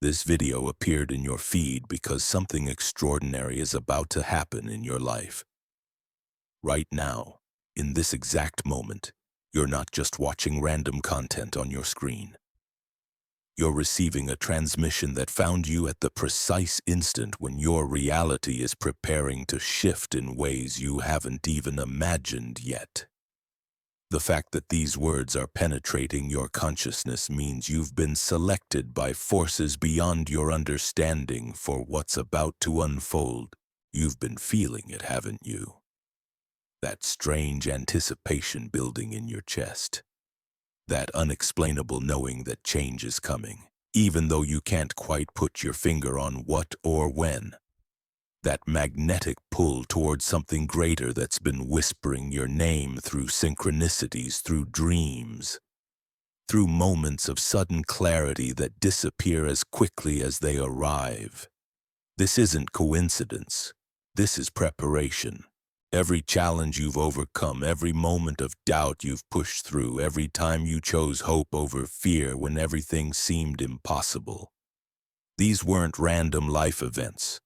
This video appeared in your feed because something extraordinary is about to happen in your life. Right now, in this exact moment, you're not just watching random content on your screen. You're receiving a transmission that found you at the precise instant when your reality is preparing to shift in ways you haven't even imagined yet. The fact that these words are penetrating your consciousness means you've been selected by forces beyond your understanding for what's about to unfold. You've been feeling it, haven't you? That strange anticipation building in your chest. That unexplainable knowing that change is coming, even though you can't quite put your finger on what or when. That magnetic pull towards something greater that's been whispering your name through synchronicities, through dreams, through moments of sudden clarity that disappear as quickly as they arrive. This isn't coincidence. This is preparation. Every challenge you've overcome, every moment of doubt you've pushed through, every time you chose hope over fear when everything seemed impossible. These weren't random life events.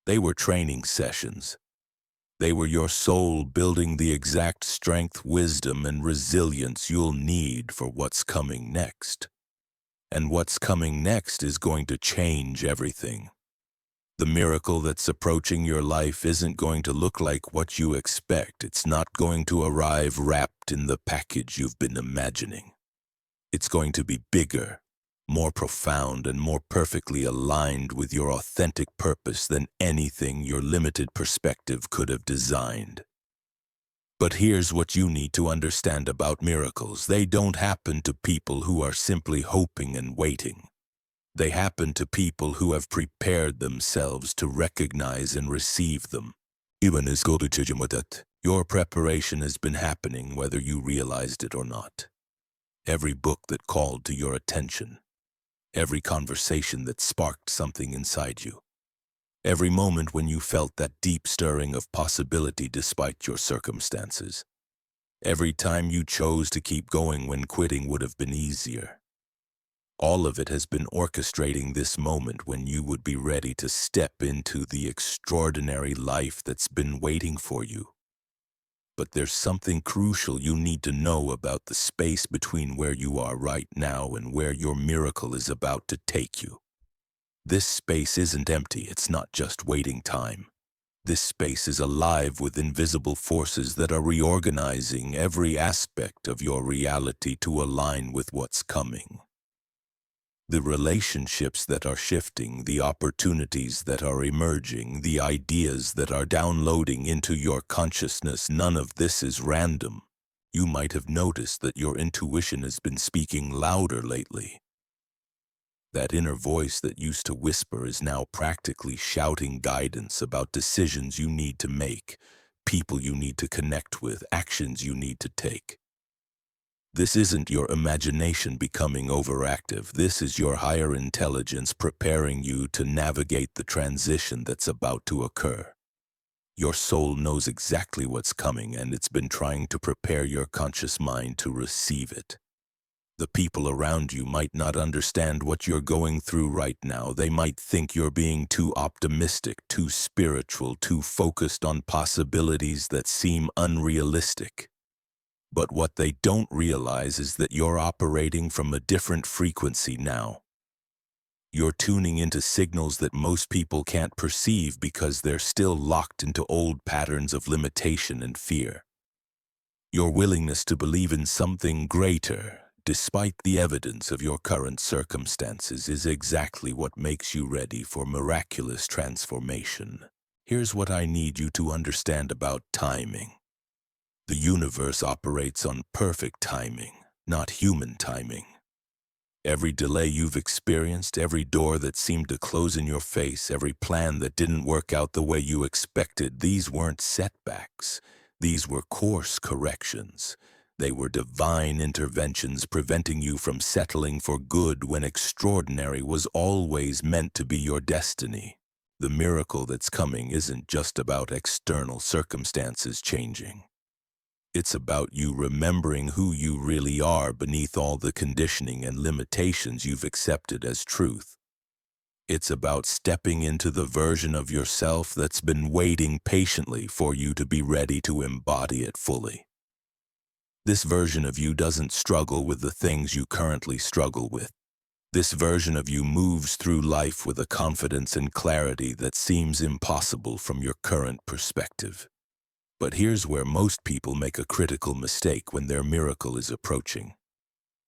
They were training sessions. They were your soul building the exact strength, wisdom, and resilience you'll need for what's coming next. And what's coming next is going to change everything. The miracle that's approaching your life isn't going to look like what you expect. It's not going to arrive wrapped in the package you've been imagining. It's going to be bigger, more profound, and more perfectly aligned with your authentic purpose than anything your limited perspective could have designed. But here's what you need to understand about miracles. They don't happen to people who are simply hoping and waiting. They happen to people who have prepared themselves to recognize and receive them. Your preparation has been happening whether you realized it or not. Every book that called to your attention, every conversation that sparked something inside you, every moment when you felt that deep stirring of possibility despite your circumstances, every time you chose to keep going when quitting would have been easier. All of it has been orchestrating this moment when you would be ready to step into the extraordinary life that's been waiting for you. But there's something crucial you need to know about the space between where you are right now and where your miracle is about to take you. This space isn't empty, it's not just waiting time. This space is alive with invisible forces that are reorganizing every aspect of your reality to align with what's coming. The relationships that are shifting, the opportunities that are emerging, the ideas that are downloading into your consciousness, none of this is random. You might have noticed that your intuition has been speaking louder lately. That inner voice that used to whisper is now practically shouting guidance about decisions you need to make, people you need to connect with, actions you need to take. This isn't your imagination becoming overactive. This is your higher intelligence preparing you to navigate the transition that's about to occur. Your soul knows exactly what's coming, and it's been trying to prepare your conscious mind to receive it. The people around you might not understand what you're going through right now. They might think you're being too optimistic, too spiritual, too focused on possibilities that seem unrealistic. But what they don't realize is that you're operating from a different frequency now. You're tuning into signals that most people can't perceive because they're still locked into old patterns of limitation and fear. Your willingness to believe in something greater, despite the evidence of your current circumstances, is exactly what makes you ready for miraculous transformation. Here's what I need you to understand about timing. The universe operates on perfect timing, not human timing. Every delay you've experienced, every door that seemed to close in your face, every plan that didn't work out the way you expected, these weren't setbacks. These were course corrections. They were divine interventions preventing you from settling for good when extraordinary was always meant to be your destiny. The miracle that's coming isn't just about external circumstances changing. It's about you remembering who you really are beneath all the conditioning and limitations you've accepted as truth. It's about stepping into the version of yourself that's been waiting patiently for you to be ready to embody it fully. This version of you doesn't struggle with the things you currently struggle with. This version of you moves through life with a confidence and clarity that seems impossible from your current perspective. But here's where most people make a critical mistake when their miracle is approaching.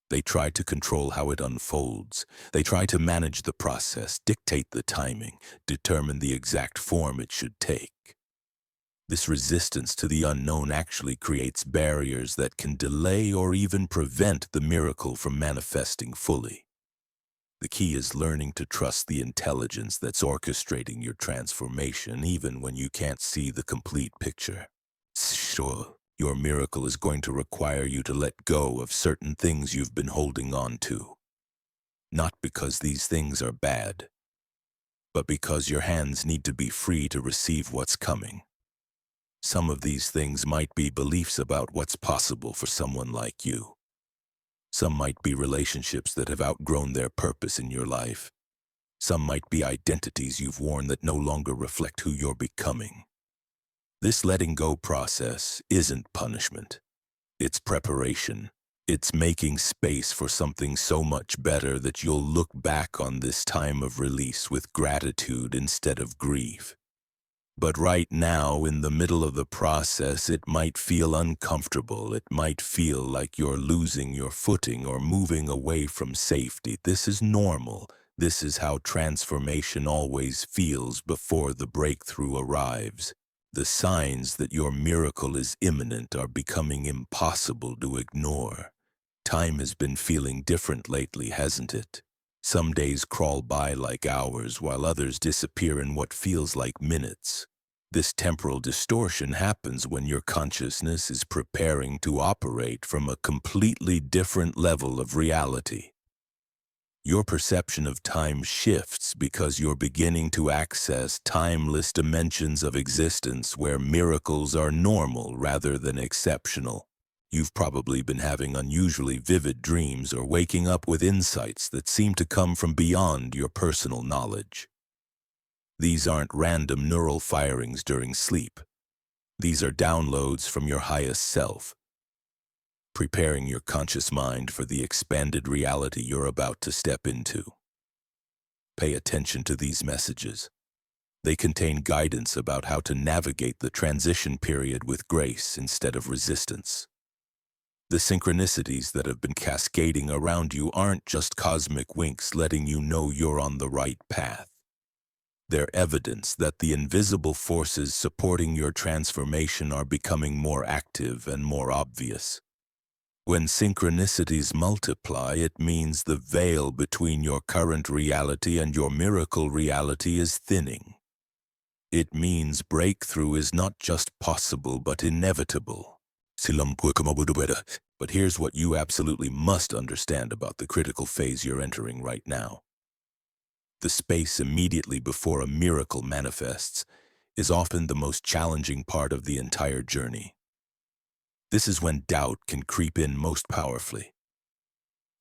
They try to control how it unfolds. They try to manage the process, dictate the timing, determine the exact form it should take. This resistance to the unknown actually creates barriers that can delay or even prevent the miracle from manifesting fully. The key is learning to trust the intelligence that's orchestrating your transformation even when you can't see the complete picture. Sure, your miracle is going to require you to let go of certain things you've been holding on to. Not because these things are bad, but because your hands need to be free to receive what's coming. Some of these things might be beliefs about what's possible for someone like you. Some might be relationships that have outgrown their purpose in your life. Some might be identities you've worn that no longer reflect who you're becoming. This letting go process isn't punishment. It's preparation. It's making space for something so much better that you'll look back on this time of release with gratitude instead of grief. But right now, in the middle of the process, it might feel uncomfortable. It might feel like you're losing your footing or moving away from safety. This is normal. This is how transformation always feels before the breakthrough arrives. The signs that your miracle is imminent are becoming impossible to ignore. Time has been feeling different lately, hasn't it? Some days crawl by like hours, while others disappear in what feels like minutes. This temporal distortion happens when your consciousness is preparing to operate from a completely different level of reality. Your perception of time shifts because you're beginning to access timeless dimensions of existence where miracles are normal rather than exceptional. You've probably been having unusually vivid dreams or waking up with insights that seem to come from beyond your personal knowledge. These aren't random neural firings during sleep. These are downloads from your highest self, preparing your conscious mind for the expanded reality you're about to step into. Pay attention to these messages. They contain guidance about how to navigate the transition period with grace instead of resistance. The synchronicities that have been cascading around you aren't just cosmic winks letting you know you're on the right path. They're evidence that the invisible forces supporting your transformation are becoming more active and more obvious. When synchronicities multiply, it means the veil between your current reality and your miracle reality is thinning. It means breakthrough is not just possible but inevitable. But here's what you absolutely must understand about the critical phase you're entering right now. The space immediately before a miracle manifests is often the most challenging part of the entire journey. This is when doubt can creep in most powerfully.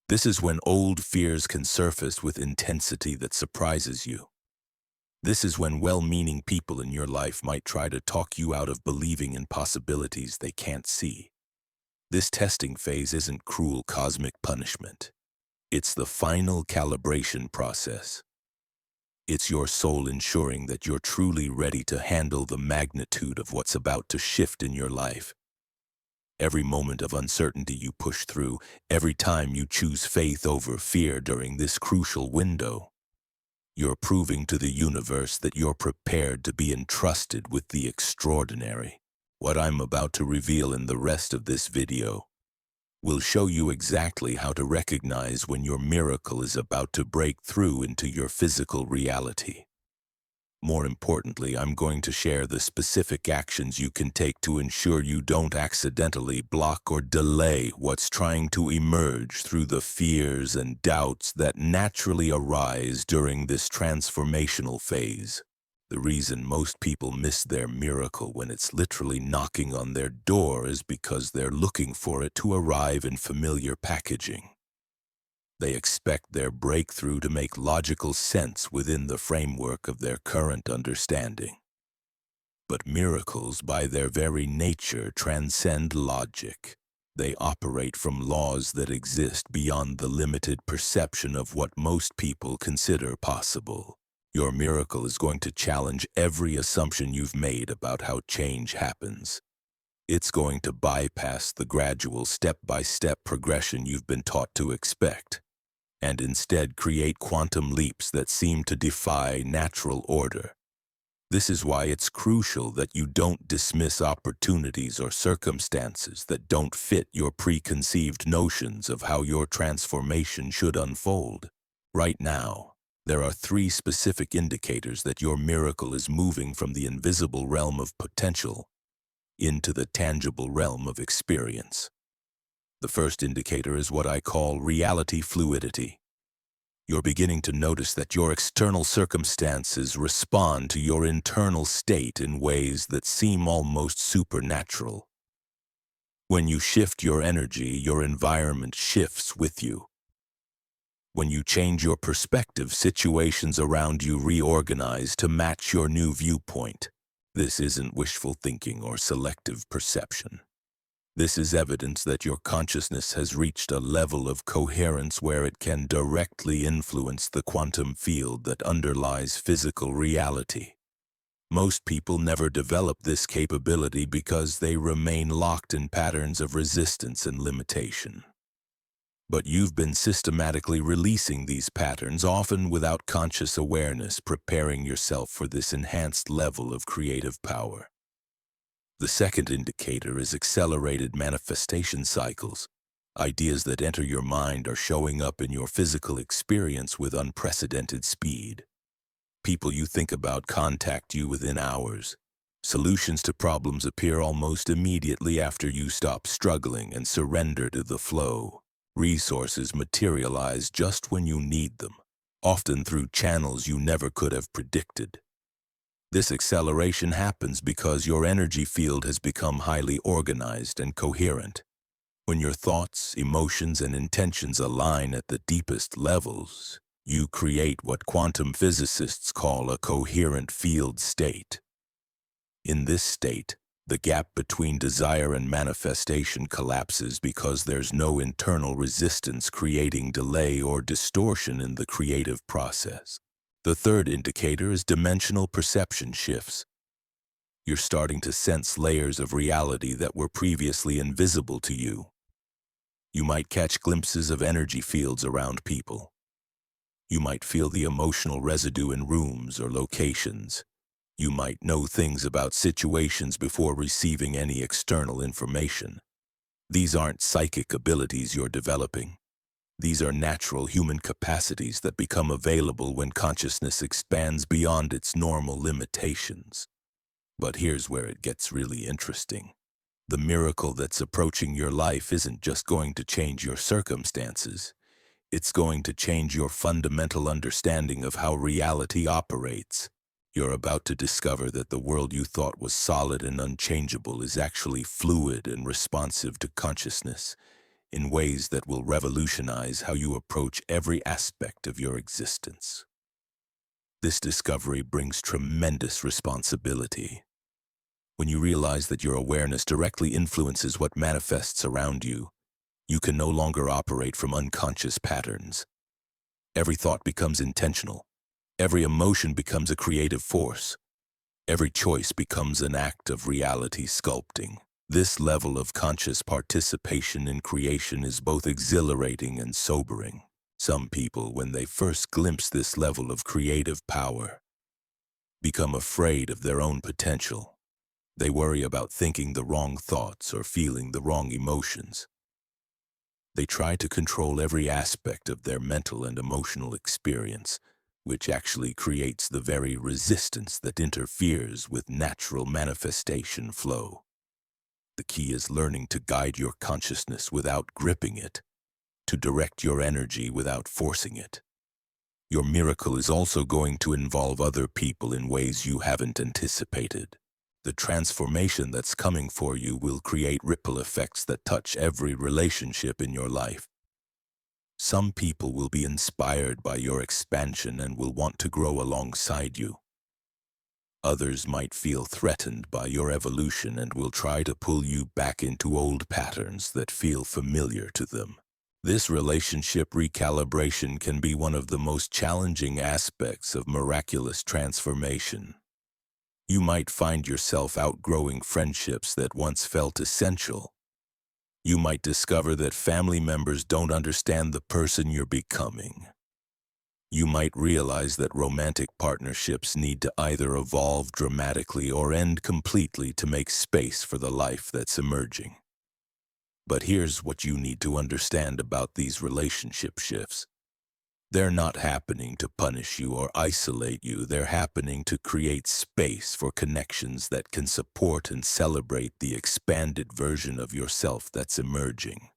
This is when old fears can surface with intensity that surprises you. This is when well-meaning people in your life might try to talk you out of believing in possibilities they can't see. This testing phase isn't cruel cosmic punishment. It's the final calibration process. It's your soul ensuring that you're truly ready to handle the magnitude of what's about to shift in your life. Every moment of uncertainty you push through, every time you choose faith over fear during this crucial window, you're proving to the universe that you're prepared to be entrusted with the extraordinary. What I'm about to reveal in the rest of this video will show you exactly how to recognize when your miracle is about to break through into your physical reality. More importantly, I'm going to share the specific actions you can take to ensure you don't accidentally block or delay what's trying to emerge through the fears and doubts that naturally arise during this transformational phase. The reason most people miss their miracle when it's literally knocking on their door is because they're looking for it to arrive in familiar packaging. They expect their breakthrough to make logical sense within the framework of their current understanding. But miracles, by their very nature, transcend logic. They operate from laws that exist beyond the limited perception of what most people consider possible. Your miracle is going to challenge every assumption you've made about how change happens. It's going to bypass the gradual step-by-step progression you've been taught to expect, and instead create quantum leaps that seem to defy natural order. This is why it's crucial that you don't dismiss opportunities or circumstances that don't fit your preconceived notions of how your transformation should unfold. Right now, there are 3 specific indicators that your miracle is moving from the invisible realm of potential into the tangible realm of experience. The first indicator is what I call reality fluidity. You're beginning to notice that your external circumstances respond to your internal state in ways that seem almost supernatural. When you shift your energy, your environment shifts with you. When you change your perspective, situations around you reorganize to match your new viewpoint. This isn't wishful thinking or selective perception. This is evidence that your consciousness has reached a level of coherence where it can directly influence the quantum field that underlies physical reality. Most people never develop this capability because they remain locked in patterns of resistance and limitation. But you've been systematically releasing these patterns, often without conscious awareness, preparing yourself for this enhanced level of creative power. The second indicator is accelerated manifestation cycles. Ideas that enter your mind are showing up in your physical experience with unprecedented speed. People you think about contact you within hours. Solutions to problems appear almost immediately after you stop struggling and surrender to the flow. Resources materialize just when you need them, often through channels you never could have predicted. This acceleration happens because your energy field has become highly organized and coherent. When your thoughts, emotions, and intentions align at the deepest levels, you create what quantum physicists call a coherent field state. In this state, the gap between desire and manifestation collapses because there's no internal resistance creating delay or distortion in the creative process. The third indicator is dimensional perception shifts. You're starting to sense layers of reality that were previously invisible to you. You might catch glimpses of energy fields around people. You might feel the emotional residue in rooms or locations. You might know things about situations before receiving any external information. These aren't psychic abilities you're developing. These are natural human capacities that become available when consciousness expands beyond its normal limitations. But here's where it gets really interesting. The miracle that's approaching your life isn't just going to change your circumstances. It's going to change your fundamental understanding of how reality operates. You're about to discover that the world you thought was solid and unchangeable is actually fluid and responsive to consciousness in ways that will revolutionize how you approach every aspect of your existence. This discovery brings tremendous responsibility. When you realize that your awareness directly influences what manifests around you, you can no longer operate from unconscious patterns. Every thought becomes intentional. Every emotion becomes a creative force. Every choice becomes an act of reality sculpting. This level of conscious participation in creation is both exhilarating and sobering. Some people, when they first glimpse this level of creative power, become afraid of their own potential. They worry about thinking the wrong thoughts or feeling the wrong emotions. They try to control every aspect of their mental and emotional experience, which actually creates the very resistance that interferes with natural manifestation flow. The key is learning to guide your consciousness without gripping it, to direct your energy without forcing it. Your miracle is also going to involve other people in ways you haven't anticipated. The transformation that's coming for you will create ripple effects that touch every relationship in your life. Some people will be inspired by your expansion and will want to grow alongside you. Others might feel threatened by your evolution and will try to pull you back into old patterns that feel familiar to them. This relationship recalibration can be one of the most challenging aspects of miraculous transformation. You might find yourself outgrowing friendships that once felt essential. You might discover that family members don't understand the person you're becoming. You might realize that romantic partnerships need to either evolve dramatically or end completely to make space for the life that's emerging. But here's what you need to understand about these relationship shifts. They're not happening to punish you or isolate you. They're happening to create space for connections that can support and celebrate the expanded version of yourself that's emerging.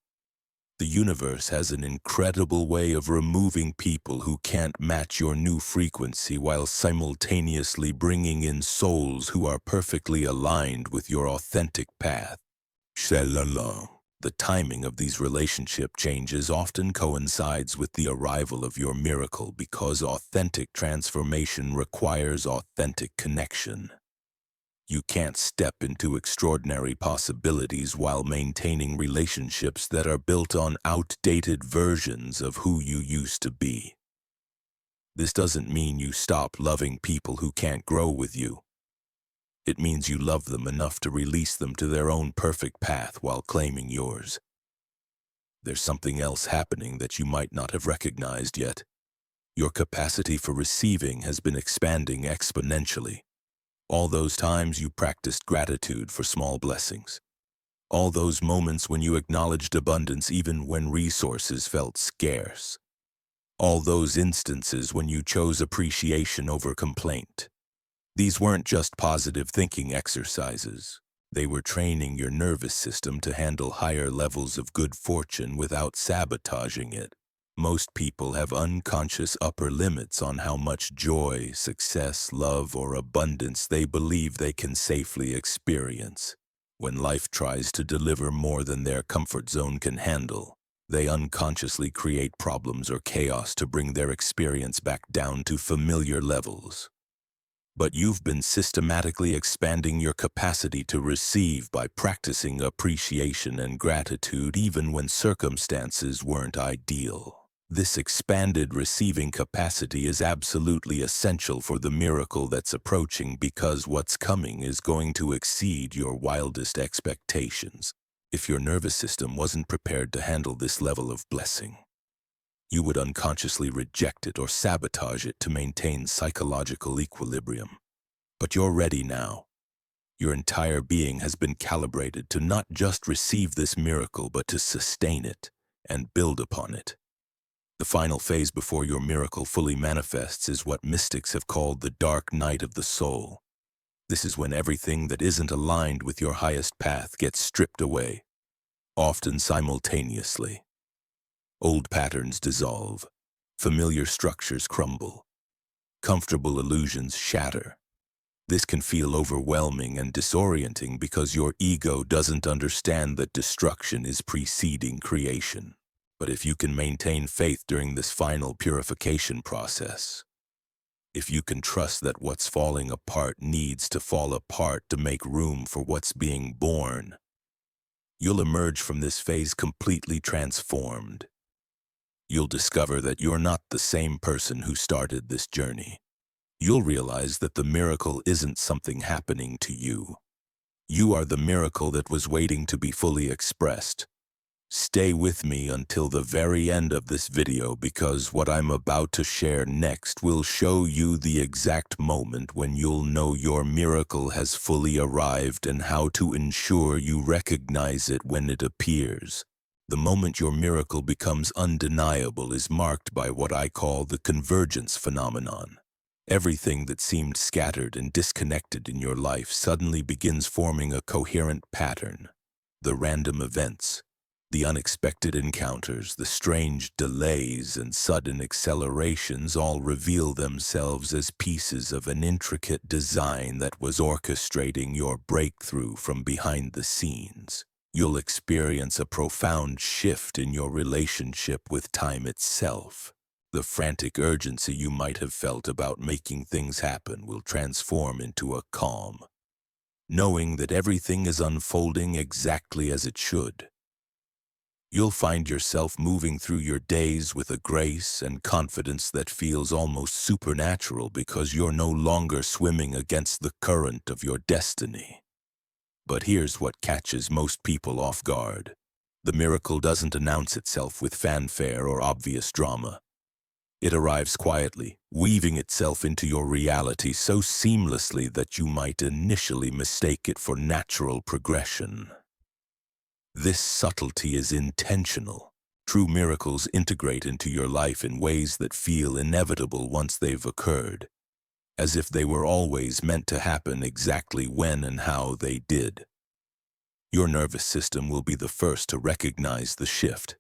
The universe has an incredible way of removing people who can't match your new frequency while simultaneously bringing in souls who are perfectly aligned with your authentic path. Shalala. The timing of these relationship changes often coincides with the arrival of your miracle because authentic transformation requires authentic connection. You can't step into extraordinary possibilities while maintaining relationships that are built on outdated versions of who you used to be. This doesn't mean you stop loving people who can't grow with you. It means you love them enough to release them to their own perfect path while claiming yours. There's something else happening that you might not have recognized yet. Your capacity for receiving has been expanding exponentially. All those times you practiced gratitude for small blessings. All those moments when you acknowledged abundance even when resources felt scarce. All those instances when you chose appreciation over complaint. These weren't just positive thinking exercises. They were training your nervous system to handle higher levels of good fortune without sabotaging it. Most people have unconscious upper limits on how much joy, success, love, or abundance they believe they can safely experience. When life tries to deliver more than their comfort zone can handle, they unconsciously create problems or chaos to bring their experience back down to familiar levels. But you've been systematically expanding your capacity to receive by practicing appreciation and gratitude even when circumstances weren't ideal. This expanded receiving capacity is absolutely essential for the miracle that's approaching because what's coming is going to exceed your wildest expectations. If your nervous system wasn't prepared to handle this level of blessing, you would unconsciously reject it or sabotage it to maintain psychological equilibrium. But you're ready now. Your entire being has been calibrated to not just receive this miracle, but to sustain it and build upon it. The final phase before your miracle fully manifests is what mystics have called the dark night of the soul. This is when everything that isn't aligned with your highest path gets stripped away, often simultaneously. Old patterns dissolve, familiar structures crumble, comfortable illusions shatter. This can feel overwhelming and disorienting because your ego doesn't understand that destruction is preceding creation. But if you can maintain faith during this final purification process, if you can trust that what's falling apart needs to fall apart to make room for what's being born, you'll emerge from this phase completely transformed. You'll discover that you're not the same person who started this journey. You'll realize that the miracle isn't something happening to you. You are the miracle that was waiting to be fully expressed. Stay with me until the very end of this video because what I'm about to share next will show you the exact moment when you'll know your miracle has fully arrived and how to ensure you recognize it when it appears. The moment your miracle becomes undeniable is marked by what I call the convergence phenomenon. Everything that seemed scattered and disconnected in your life suddenly begins forming a coherent pattern. The random events, the unexpected encounters, the strange delays and sudden accelerations all reveal themselves as pieces of an intricate design that was orchestrating your breakthrough from behind the scenes. You'll experience a profound shift in your relationship with time itself. The frantic urgency you might have felt about making things happen will transform into a calm, knowing that everything is unfolding exactly as it should. You'll find yourself moving through your days with a grace and confidence that feels almost supernatural because you're no longer swimming against the current of your destiny. But here's what catches most people off guard. The miracle doesn't announce itself with fanfare or obvious drama. It arrives quietly, weaving itself into your reality so seamlessly that you might initially mistake it for natural progression. This subtlety is intentional. True miracles integrate into your life in ways that feel inevitable once they've occurred, as if they were always meant to happen exactly when and how they did. Your nervous system will be the first to recognize the shift.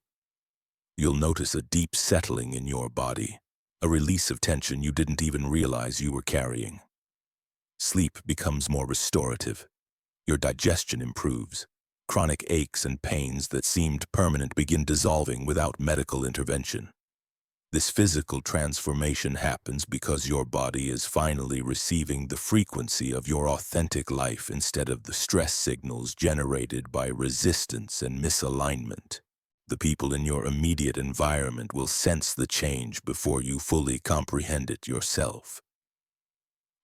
You'll notice a deep settling in your body, a release of tension you didn't even realize you were carrying. Sleep becomes more restorative. Your digestion improves. Chronic aches and pains that seemed permanent begin dissolving without medical intervention. This physical transformation happens because your body is finally receiving the frequency of your authentic life instead of the stress signals generated by resistance and misalignment. The people in your immediate environment will sense the change before you fully comprehend it yourself.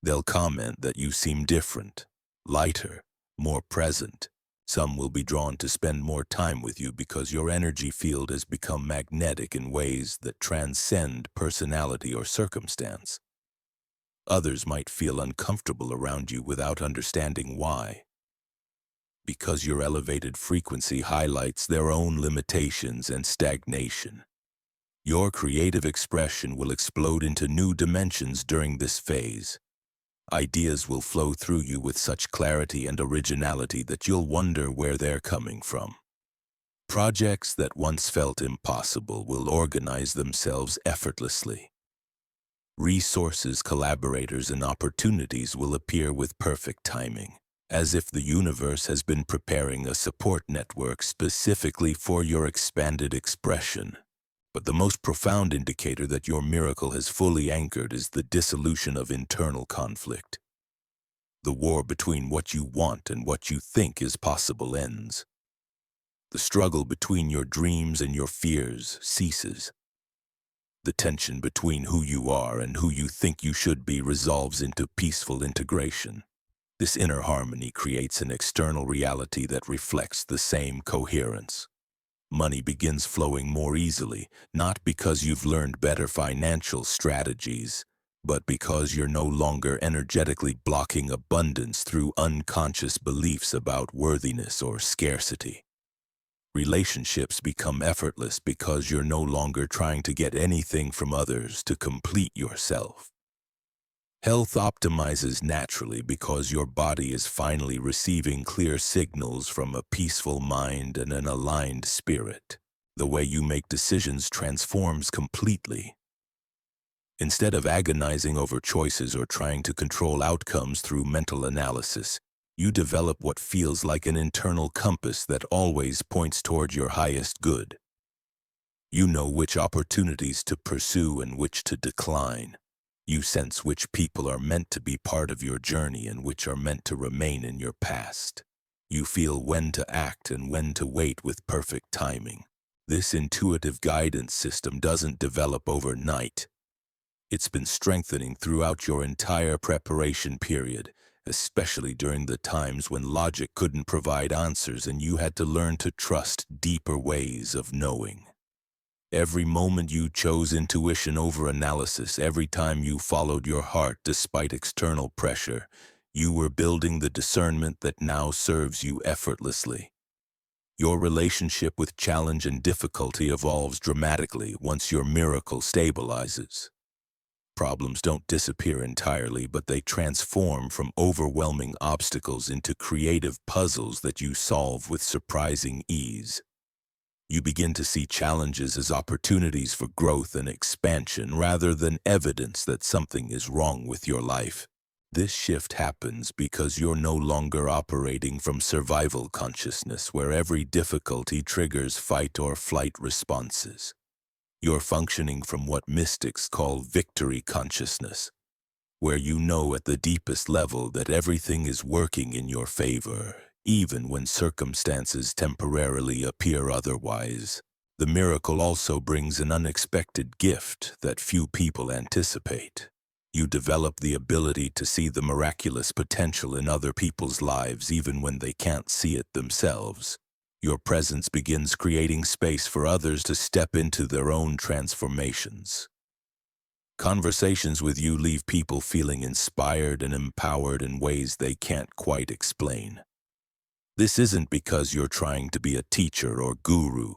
They'll comment that you seem different, lighter, more present. Some will be drawn to spend more time with you because your energy field has become magnetic in ways that transcend personality or circumstance. Others might feel uncomfortable around you without understanding why, because your elevated frequency highlights their own limitations and stagnation. Your creative expression will explode into new dimensions during this phase. Ideas will flow through you with such clarity and originality that you'll wonder where they're coming from. Projects that once felt impossible will organize themselves effortlessly. Resources, collaborators, and opportunities will appear with perfect timing, as if the universe has been preparing a support network specifically for your expanded expression. But the most profound indicator that your miracle has fully anchored is the dissolution of internal conflict. The war between what you want and what you think is possible ends. The struggle between your dreams and your fears ceases. The tension between who you are and who you think you should be resolves into peaceful integration. This inner harmony creates an external reality that reflects the same coherence. Money begins flowing more easily, not because you've learned better financial strategies, but because you're no longer energetically blocking abundance through unconscious beliefs about worthiness or scarcity. Relationships become effortless because you're no longer trying to get anything from others to complete yourself. Health optimizes naturally because your body is finally receiving clear signals from a peaceful mind and an aligned spirit. The way you make decisions transforms completely. Instead of agonizing over choices or trying to control outcomes through mental analysis, you develop what feels like an internal compass that always points toward your highest good. You know which opportunities to pursue and which to decline. You sense which people are meant to be part of your journey and which are meant to remain in your past. You feel when to act and when to wait with perfect timing. This intuitive guidance system doesn't develop overnight. It's been strengthening throughout your entire preparation period, especially during the times when logic couldn't provide answers and you had to learn to trust deeper ways of knowing. Every moment you chose intuition over analysis, every time you followed your heart despite external pressure, you were building the discernment that now serves you effortlessly. Your relationship with challenge and difficulty evolves dramatically once your miracle stabilizes. Problems don't disappear entirely, but they transform from overwhelming obstacles into creative puzzles that you solve with surprising ease. You begin to see challenges as opportunities for growth and expansion rather than evidence that something is wrong with your life. This shift happens because you're no longer operating from survival consciousness where every difficulty triggers fight or flight responses. You're functioning from what mystics call victory consciousness, where you know at the deepest level that everything is working in your favor, even when circumstances temporarily appear otherwise. The miracle also brings an unexpected gift that few people anticipate. You develop the ability to see the miraculous potential in other people's lives even when they can't see it themselves. Your presence begins creating space for others to step into their own transformations. Conversations with you leave people feeling inspired and empowered in ways they can't quite explain. This isn't because you're trying to be a teacher or guru.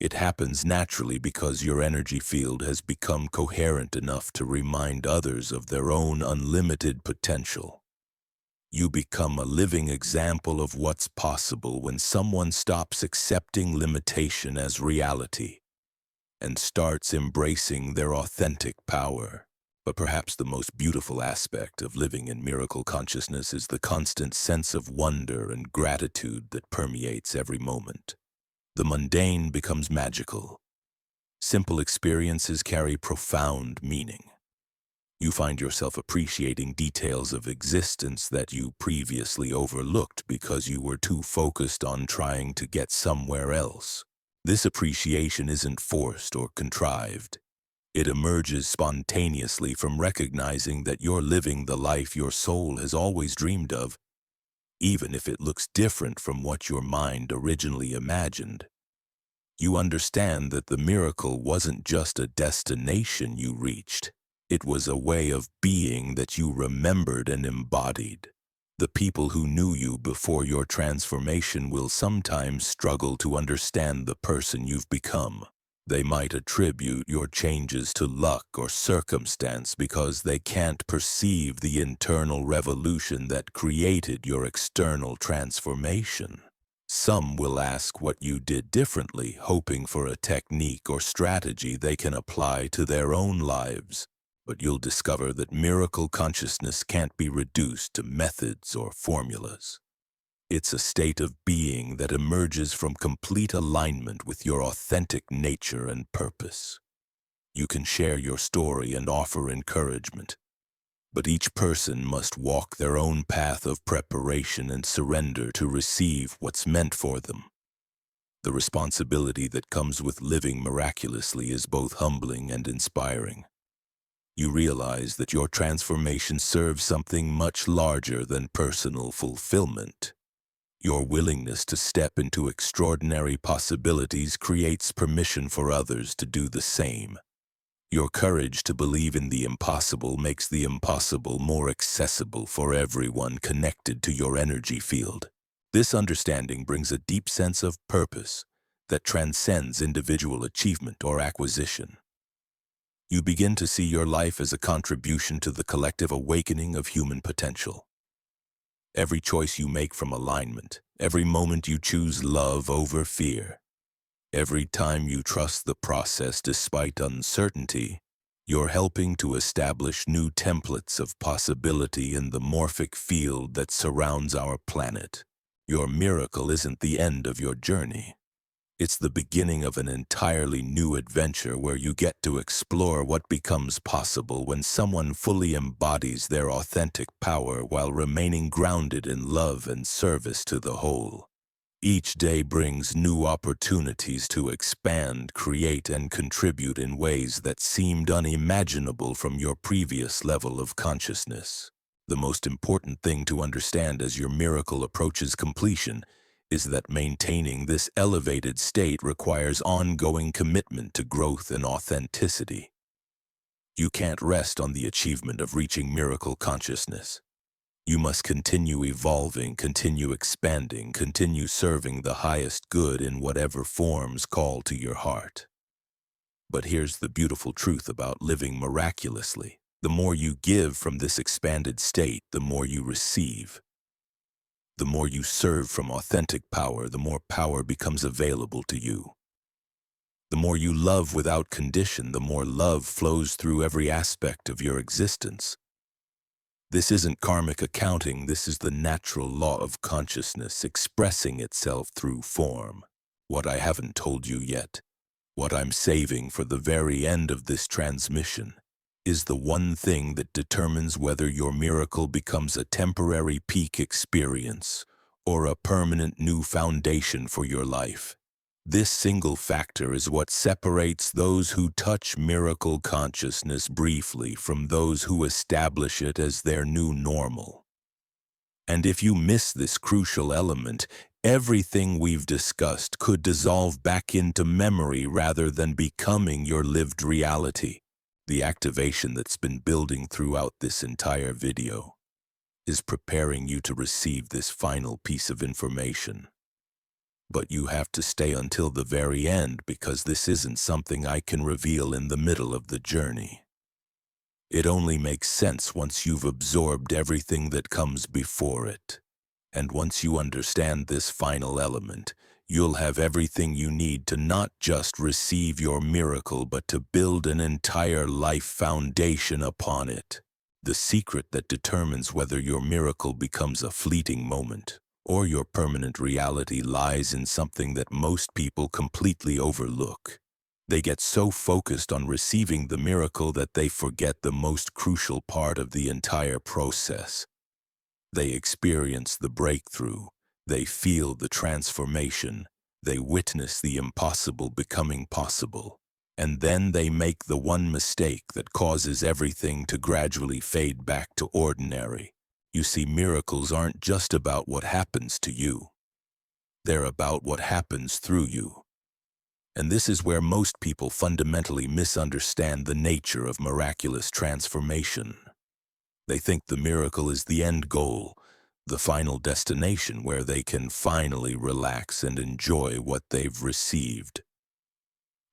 It happens naturally because your energy field has become coherent enough to remind others of their own unlimited potential. You become a living example of what's possible when someone stops accepting limitation as reality and starts embracing their authentic power. But perhaps the most beautiful aspect of living in miracle consciousness is the constant sense of wonder and gratitude that permeates every moment. The mundane becomes magical. Simple experiences carry profound meaning. You find yourself appreciating details of existence that you previously overlooked because you were too focused on trying to get somewhere else. This appreciation isn't forced or contrived. It emerges spontaneously from recognizing that you're living the life your soul has always dreamed of, even if it looks different from what your mind originally imagined. You understand that the miracle wasn't just a destination you reached. It was a way of being that you remembered and embodied. The people who knew you before your transformation will sometimes struggle to understand the person you've become. They might attribute your changes to luck or circumstance because they can't perceive the internal revolution that created your external transformation. Some will ask what you did differently, hoping for a technique or strategy they can apply to their own lives. But you'll discover that miracle consciousness can't be reduced to methods or formulas. It's a state of being that emerges from complete alignment with your authentic nature and purpose. You can share your story and offer encouragement, but each person must walk their own path of preparation and surrender to receive what's meant for them. The responsibility that comes with living miraculously is both humbling and inspiring. You realize that your transformation serves something much larger than personal fulfillment. Your willingness to step into extraordinary possibilities creates permission for others to do the same. Your courage to believe in the impossible makes the impossible more accessible for everyone connected to your energy field. This understanding brings a deep sense of purpose that transcends individual achievement or acquisition. You begin to see your life as a contribution to the collective awakening of human potential. Every choice you make from alignment, every moment you choose love over fear, every time you trust the process despite uncertainty, you're helping to establish new templates of possibility in the morphic field that surrounds our planet. Your miracle isn't the end of your journey. It's the beginning of an entirely new adventure where you get to explore what becomes possible when someone fully embodies their authentic power while remaining grounded in love and service to the whole. Each day brings new opportunities to expand, create, and contribute in ways that seemed unimaginable from your previous level of consciousness. The most important thing to understand as your miracle approaches completion is that maintaining this elevated state requires ongoing commitment to growth and authenticity. You can't rest on the achievement of reaching miracle consciousness. You must continue evolving, continue expanding, continue serving the highest good in whatever forms call to your heart. But here's the beautiful truth about living miraculously. The more you give from this expanded state, the more you receive. The more you serve from authentic power, the more power becomes available to you. The more you love without condition, the more love flows through every aspect of your existence. This isn't karmic accounting, this is the natural law of consciousness expressing itself through form. What I haven't told you yet, what I'm saving for the very end of this transmission, is the one thing that determines whether your miracle becomes a temporary peak experience or a permanent new foundation for your life. This single factor is what separates those who touch miracle consciousness briefly from those who establish it as their new normal. And if you miss this crucial element, everything we've discussed could dissolve back into memory rather than becoming your lived reality. The activation that's been building throughout this entire video is preparing you to receive this final piece of information. But you have to stay until the very end because this isn't something I can reveal in the middle of the journey. It only makes sense once you've absorbed everything that comes before it. And once you understand this final element, you'll have everything you need to not just receive your miracle, but to build an entire life foundation upon it. The secret that determines whether your miracle becomes a fleeting moment or your permanent reality lies in something that most people completely overlook. They get so focused on receiving the miracle that they forget the most crucial part of the entire process. They experience the breakthrough, they feel the transformation, they witness the impossible becoming possible, and then they make the one mistake that causes everything to gradually fade back to ordinary. You see, miracles aren't just about what happens to you. They're about what happens through you. And this is where most people fundamentally misunderstand the nature of miraculous transformation. They think the miracle is the end goal, the final destination where they can finally relax and enjoy what they've received.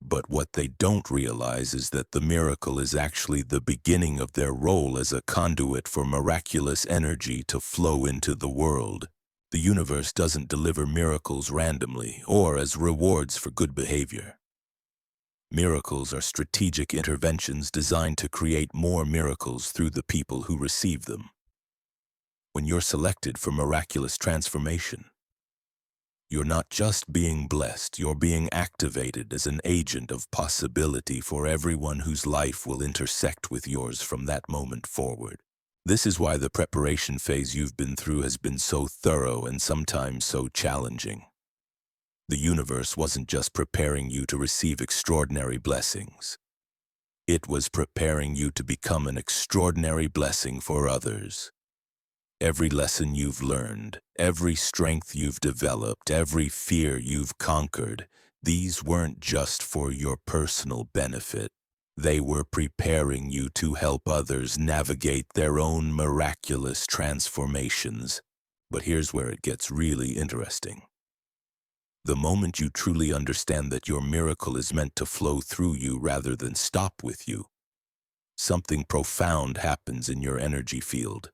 But what they don't realize is that the miracle is actually the beginning of their role as a conduit for miraculous energy to flow into the world. The universe doesn't deliver miracles randomly or as rewards for good behavior. Miracles are strategic interventions designed to create more miracles through the people who receive them. When you're selected for miraculous transformation, you're not just being blessed, you're being activated as an agent of possibility for everyone whose life will intersect with yours from that moment forward. This is why the preparation phase you've been through has been so thorough and sometimes so challenging. The universe wasn't just preparing you to receive extraordinary blessings. It was preparing you to become an extraordinary blessing for others. Every lesson you've learned, every strength you've developed, every fear you've conquered, these weren't just for your personal benefit. They were preparing you to help others navigate their own miraculous transformations. But here's where it gets really interesting. The moment you truly understand that your miracle is meant to flow through you rather than stop with you, something profound happens in your energy field.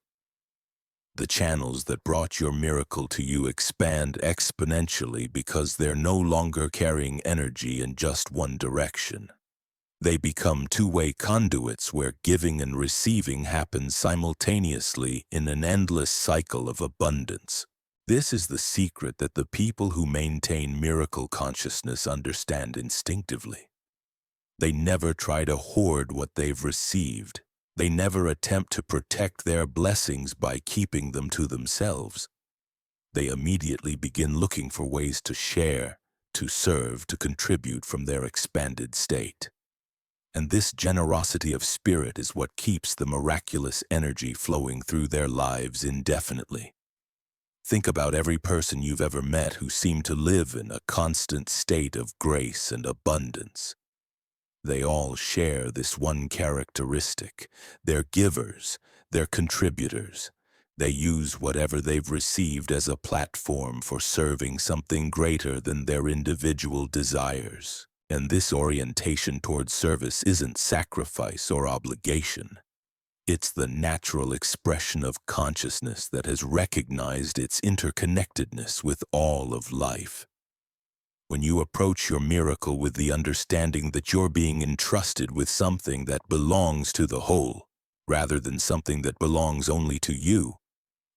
The channels that brought your miracle to you expand exponentially because they're no longer carrying energy in just one direction. They become two-way conduits where giving and receiving happen simultaneously in an endless cycle of abundance. This is the secret that the people who maintain miracle consciousness understand instinctively. They never try to hoard what they've received. They never attempt to protect their blessings by keeping them to themselves. They immediately begin looking for ways to share, to serve, to contribute from their expanded state. And this generosity of spirit is what keeps the miraculous energy flowing through their lives indefinitely. Think about every person you've ever met who seemed to live in a constant state of grace and abundance. They all share this one characteristic. They're givers, they're contributors. They use whatever they've received as a platform for serving something greater than their individual desires. And this orientation towards service isn't sacrifice or obligation. It's the natural expression of consciousness that has recognized its interconnectedness with all of life. When you approach your miracle with the understanding that you're being entrusted with something that belongs to the whole, rather than something that belongs only to you,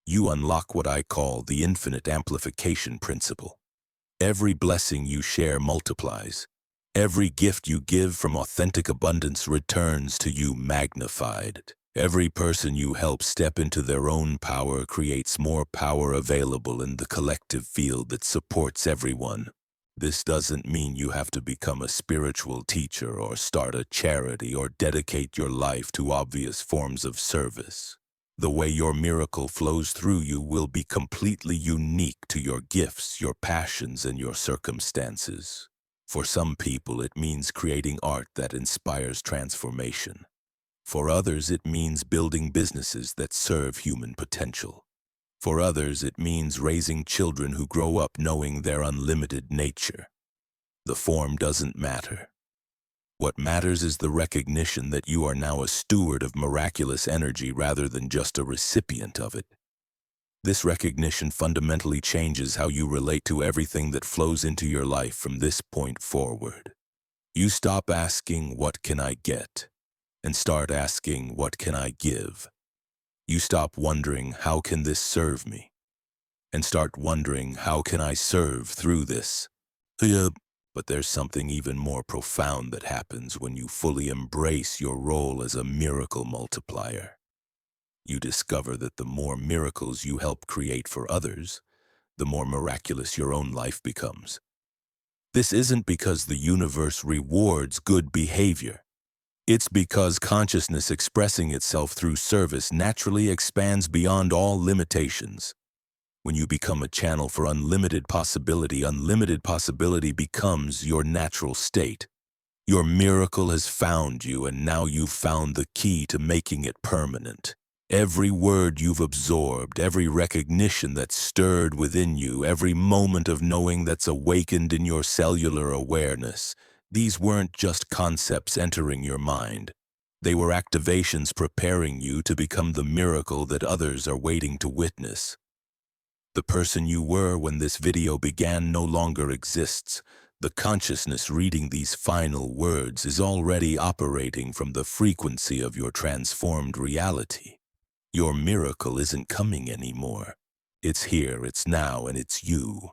you unlock what I call the infinite amplification principle. Every blessing you share multiplies. Every gift you give from authentic abundance returns to you magnified. Every person you help step into their own power creates more power available in the collective field that supports everyone. This doesn't mean you have to become a spiritual teacher or start a charity or dedicate your life to obvious forms of service. The way your miracle flows through you will be completely unique to your gifts, your passions, and your circumstances. For some people, it means creating art that inspires transformation. For others, it means building businesses that serve human potential. For others, it means raising children who grow up knowing their unlimited nature. The form doesn't matter. What matters is the recognition that you are now a steward of miraculous energy rather than just a recipient of it. This recognition fundamentally changes how you relate to everything that flows into your life from this point forward. You stop asking, "What can I get?" and start asking, "What can I give?" You stop wondering, "How can this serve me?" and start wondering, "How can I serve through this?" But there's something even more profound that happens when you fully embrace your role as a miracle multiplier. You discover that the more miracles you help create for others, the more miraculous your own life becomes. This isn't because the universe rewards good behavior. It's because consciousness expressing itself through service naturally expands beyond all limitations. When you become a channel for unlimited possibility becomes your natural state. Your miracle has found you, and now you've found the key to making it permanent. Every word you've absorbed, every recognition that's stirred within you, every moment of knowing that's awakened in your cellular awareness, these weren't just concepts entering your mind. They were activations preparing you to become the miracle that others are waiting to witness. The person you were when this video began no longer exists. The consciousness reading these final words is already operating from the frequency of your transformed reality. Your miracle isn't coming anymore. It's here, it's now, and it's you.